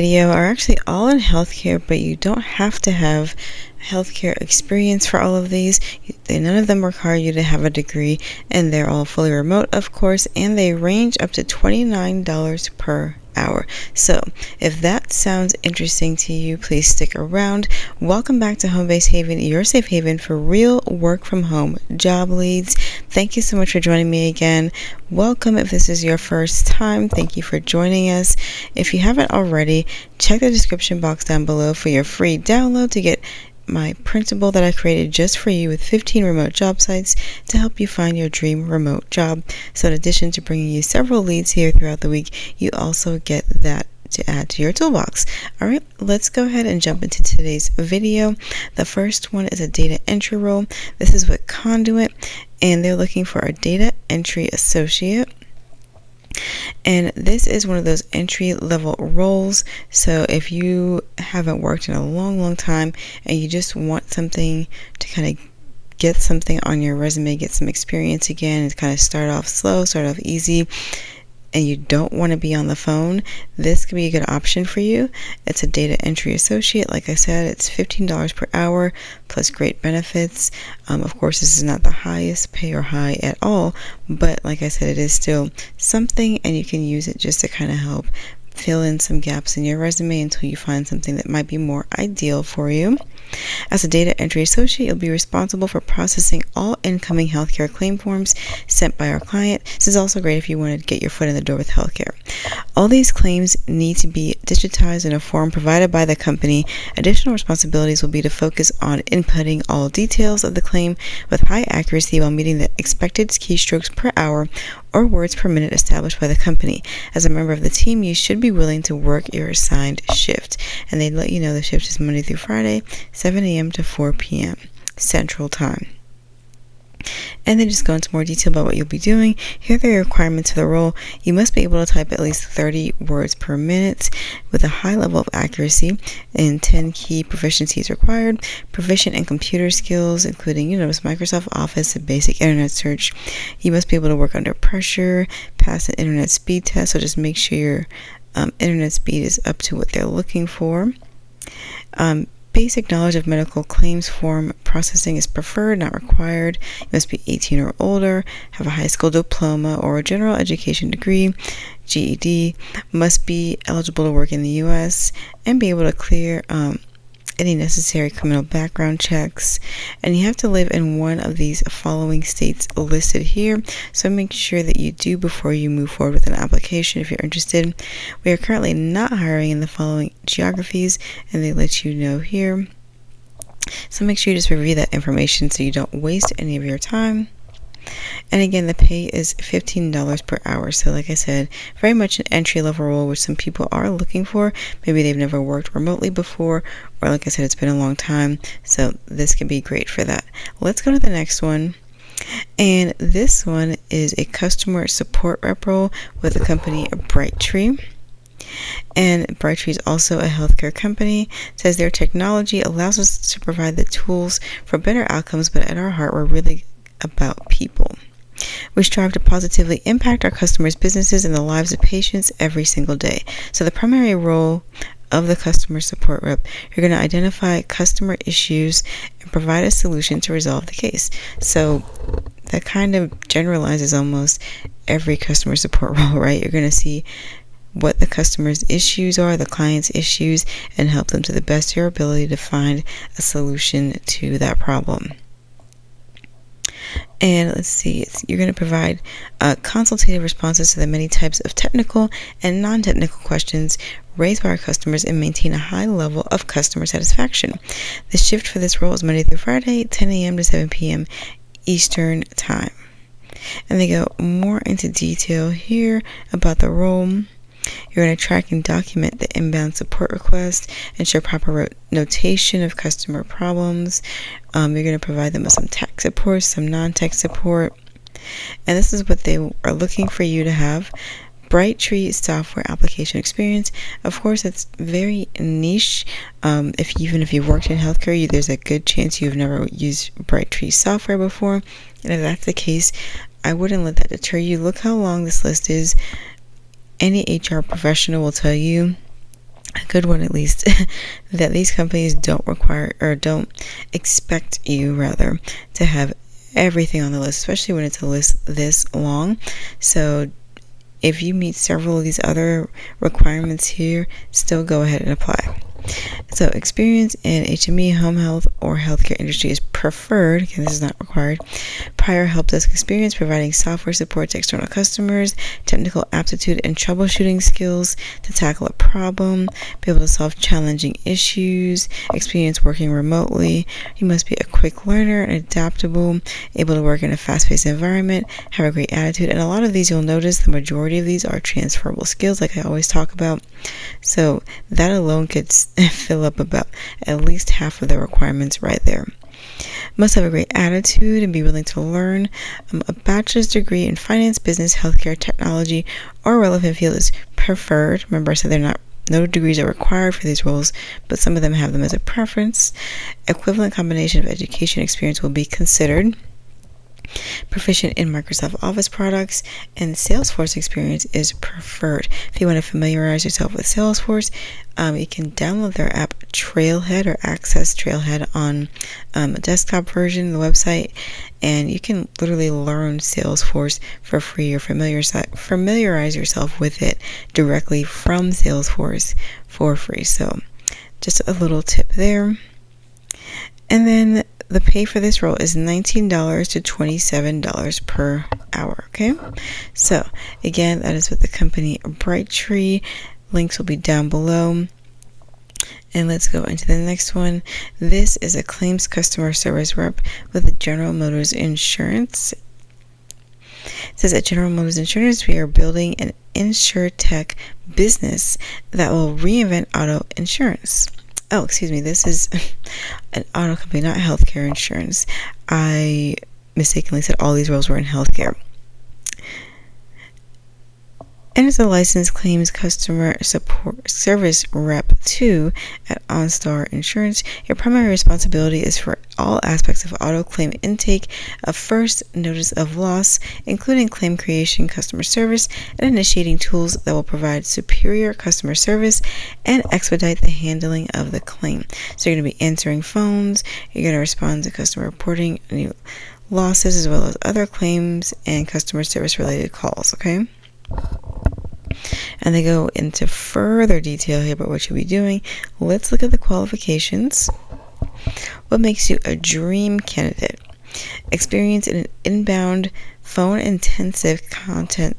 Video are actually all in healthcare, but you don't have to have healthcare experience for all of these. None of them require you to have a degree, and they're all fully remote, of course, and they range up to $29 per hour. So if that sounds interesting to you, please stick around. Welcome back to Homebase Haven, your safe haven for real work from home job leads. Thank you so much for joining me again. Welcome if this is your first time. Thank you for joining us. If you haven't already, check the description box down below for your free download to get my printable that I created just for you with 15 remote job sites to help you find your dream remote job. So in addition to bringing you several leads here throughout the week, you also get that to add to your toolbox. Alright, let's go ahead and jump into today's video. The first one is a data entry role. This is with Conduit, and they're looking for a data entry associate. And this is one of those entry level roles. So if you haven't worked in a long time and you just want something to kind of get something on your resume, get some experience again, and kind of start off slow, start off easy, and you don't want to be on the phone, this could be a good option for you. It's a data entry associate. Like I said, it's $15 per hour plus great benefits. Of course, this is not the highest pay or high at all, but like I said, it is still something, and you can use it just to kind of help fill in some gaps in your resume until you find something that might be more ideal for you. As a data entry associate, you'll be responsible for processing all incoming healthcare claim forms sent by our client. This is also great if you want to get your foot in the door with healthcare. All these claims need to be digitized in a form provided by the company. Additional responsibilities will be to focus on inputting all details of the claim with high accuracy while meeting the expected keystrokes per hour or words per minute established by the company. As a member of the team, you should be willing to work your assigned shift. And they let you know the shift is Monday through Friday, 7 a.m. to 4 p.m. Central Time. And then just go into more detail about what you'll be doing. Here are the requirements for the role. You must be able to type at least 30 words per minute with a high level of accuracy, and 10 key proficiencies required. Proficient in computer skills, including, Microsoft Office and basic internet search. You must be able to work under pressure, pass an internet speed test, so just make sure your internet speed is up to what they're looking for. Basic knowledge of medical claims form processing is preferred, not required. You must be 18 or older, have a high school diploma or a general education degree, GED, must be eligible to work in the U.S., and be able to clear any necessary criminal background checks. And you have to live in one of these following states listed here, so make sure that you do before you move forward with an application if you're interested. We are currently not hiring in the following geographies, and they let you know here, so make sure you just review that information so you don't waste any of your time. And again, the pay is $15 per hour. So like I said, very much an entry-level role, which some people are looking for. Maybe they've never worked remotely before, or like I said, it's been a long time. So this could be great for that. Let's go to the next one. And this one is a customer support rep role with the company Brightree. And Brightree is also a healthcare company. It says their technology allows us to provide the tools for better outcomes, but at our heart, we're really about people. We strive to positively impact our customers' businesses and the lives of patients every single day. So the primary role of the customer support rep, you're going to identify customer issues and provide a solution to resolve the case. So that kind of generalizes almost every customer support role, right? You're going to see what the customer's issues are, the client's issues, and help them to the best of your ability to find a solution to that problem. And let's see, you're going to provide consultative responses to the many types of technical and non-technical questions raised by our customers and maintain a high level of customer satisfaction. The shift for this role is Monday through Friday, 10 a.m. to 7 p.m. Eastern Time. And they go more into detail here about the role. You're going to track and document the inbound support request, ensure proper notation of customer problems. You're going to provide them with some tech support, some non-tech support. And this is what they are looking for you to have. Brightree software application experience. Of course, it's very niche. Even if you've worked in healthcare, there's a good chance you've never used Brightree software before. And if that's the case, I wouldn't let that deter you. Look how long this list is. Any HR professional will tell you a good one at least, that these companies don't require, or don't expect you rather, to have everything on the list, especially when it's a list this long. So if you meet several of these other requirements here, still go ahead and apply. So experience in HME, home health, or healthcare industry is preferred. Again, this is not required. Prior help desk experience providing software support to external customers, technical aptitude and troubleshooting skills to tackle a problem, be able to solve challenging issues, experience working remotely. You must be a quick learner and adaptable, able to work in a fast-paced environment, have a great attitude. And a lot of these, you'll notice the majority of these are transferable skills, like I always talk about. So that alone could fill up about at least half of the requirements right there. Must have a great attitude and be willing to learn. A bachelor's degree in finance, business, healthcare, technology, or relevant field is preferred. Remember, I said no degrees are required for these roles, but some of them have them as a preference. Equivalent combination of education experience will be considered. Proficient in Microsoft Office products and Salesforce experience is preferred. If you want to familiarize yourself with Salesforce, you can download their app Trailhead or access Trailhead on a desktop version of the website, and you can literally learn Salesforce for free or familiarize yourself with it directly from Salesforce for free. So just a little tip there. And then the pay for this role is $19 to $27 per hour, okay? So, again, that is with the company Brightree. Links will be down below. And let's go into the next one. This is a claims customer service rep with the General Motors Insurance. It says at General Motors Insurance, we are building an InsurTech business that will reinvent auto insurance. Oh, excuse me, this is an auto company, not healthcare insurance. I mistakenly said all these roles were in healthcare. And as a licensed claims customer support service rep 2 at OnStar Insurance, your primary responsibility is for all aspects of auto claim intake, a first notice of loss, including claim creation, customer service, and initiating tools that will provide superior customer service and expedite the handling of the claim. So you're going to be answering phones, you're going to respond to customer reporting any losses, as well as other claims and customer service related calls, okay? And they go into further detail here about what you'll be doing. Let's look at the qualifications. What makes you a dream candidate? Experience in an inbound phone-intensive contact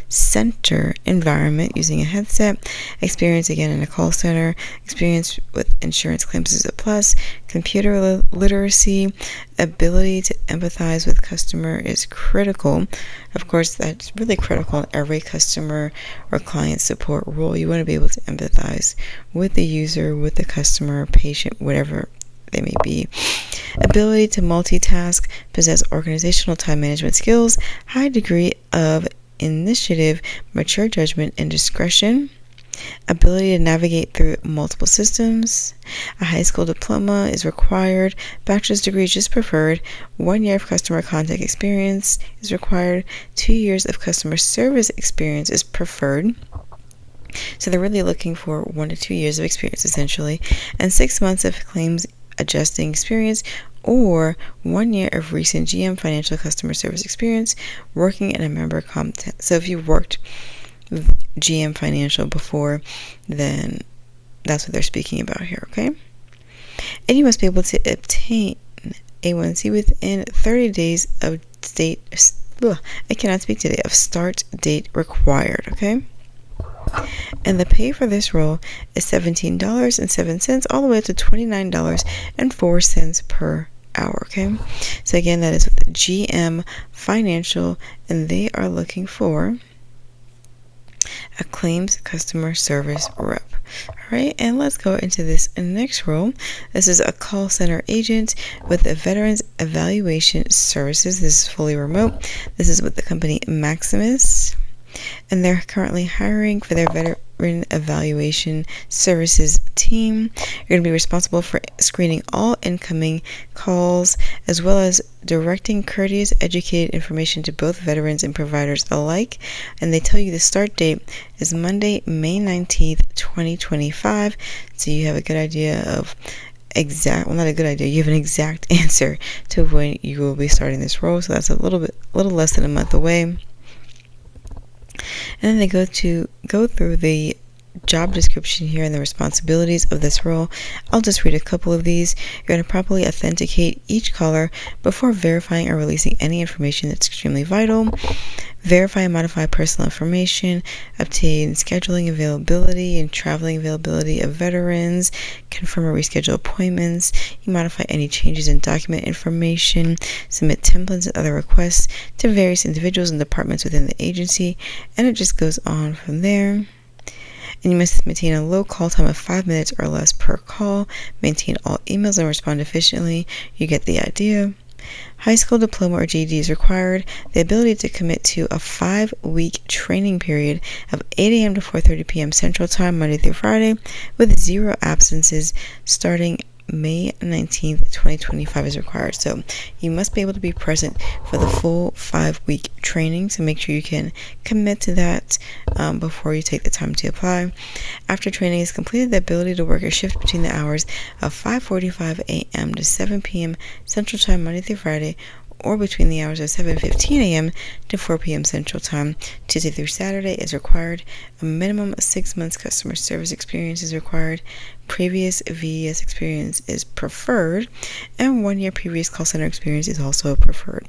center environment using a headset. Experience again in a call center. Experience with insurance claims is a plus. Computer literacy, ability to empathize with customer is critical. Of course, that's really critical in every customer or client support role. You want to be able to empathize with the user, with the customer, patient, whatever they may be. Ability to multitask, possess organizational time management skills, high degree of initiative, mature judgment, and discretion. Ability to navigate through multiple systems. A high school diploma is required. Bachelor's degree is just preferred. 1 year of customer contact experience is required. 2 years of customer service experience is preferred. So they're really looking for 1 to 2 years of experience, essentially. And 6 months of claims adjusting experience, or 1 year of recent GM financial customer service experience working in a member content. So if you've worked with GM financial before, then that's what they're speaking about here, okay? And you must be able to obtain A1C within 30 days of of start date required, okay? And the pay for this role is $17.07 all the way up to $29.04 per hour, okay? So again, that is with GM Financial, and they are looking for a claims customer service rep. All right, and let's go into this next role. This is a call center agent with the Veterans Evaluation Services. This is fully remote. This is with the company Maximus. and they're currently hiring for their veteran evaluation services team. You're going to be responsible for screening all incoming calls, as well as directing courteous, educated information to both veterans and providers alike. And they tell you the start date is Monday, May 19th, 2025. So you have a good idea of not a good idea, you have an exact answer to when you will be starting this role. So that's a little less than a month away. And then they go through the job description here and the responsibilities of this role. I'll just read a couple of these. You're going to properly authenticate each caller before verifying or releasing any information that's extremely vital. Verify and modify personal information, obtain scheduling availability and traveling availability of veterans, confirm or reschedule appointments, you modify any changes in document information, submit templates and other requests to various individuals and departments within the agency, and it just goes on from there. And you must maintain a low call time of 5 minutes or less per call, maintain all emails and respond efficiently. You get the idea. High school diploma or GED is required. The ability to commit to a 5-week training period of 8 a.m. to 4:30 p.m. Central Time, Monday through Friday, with 0 absences starting May 19th, 2025 is required. So you must be able to be present for the full 5-week training. So make sure you can commit to that before you take the time to apply. After training is completed, the ability to work a shift between the hours of 5:45 a.m. to 7 p.m. Central Time, Monday through Friday, or between the hours of 7:15 a.m. to 4 p.m. Central Time, Tuesday through Saturday is required. A minimum of 6 months customer service experience is required. Previous VES experience is preferred, and 1 year previous call center experience is also preferred.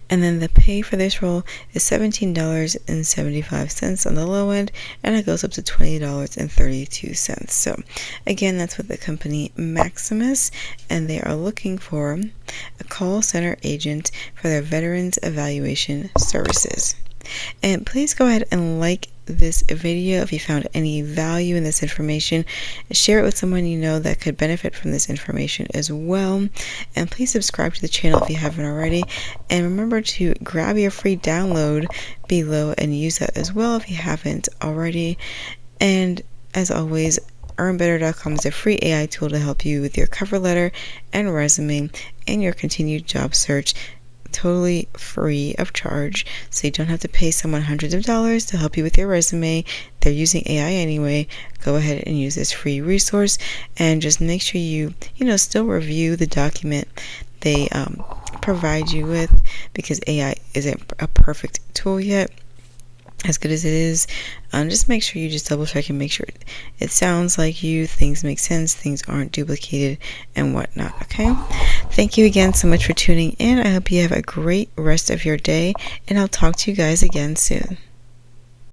And then the pay for this role is $17.75 on the low end, and it goes up to $20.32. So again, that's with the company Maximus, and they are looking for a call center agent for their veterans evaluation services. And please go ahead and like this video if you found any value in this information. Share it with someone you know that could benefit from this information as well. And please subscribe to the channel if you haven't already. And remember to grab your free download below and use that as well if you haven't already. And as always, EarnBetter.com is a free AI tool to help you with your cover letter and resume and your continued job search, totally free of charge, so you don't have to pay someone hundreds of dollars to help you with your resume. They're using AI anyway. Go ahead and use this free resource, and just make sure you still review the document they provide you with, because AI isn't a perfect tool yet, as good as it is. Just make sure you just double check and make sure it sounds like you, things make sense, things aren't duplicated and whatnot. Okay, thank you again so much for tuning in. I hope you have a great rest of your day, and I'll talk to you guys again soon.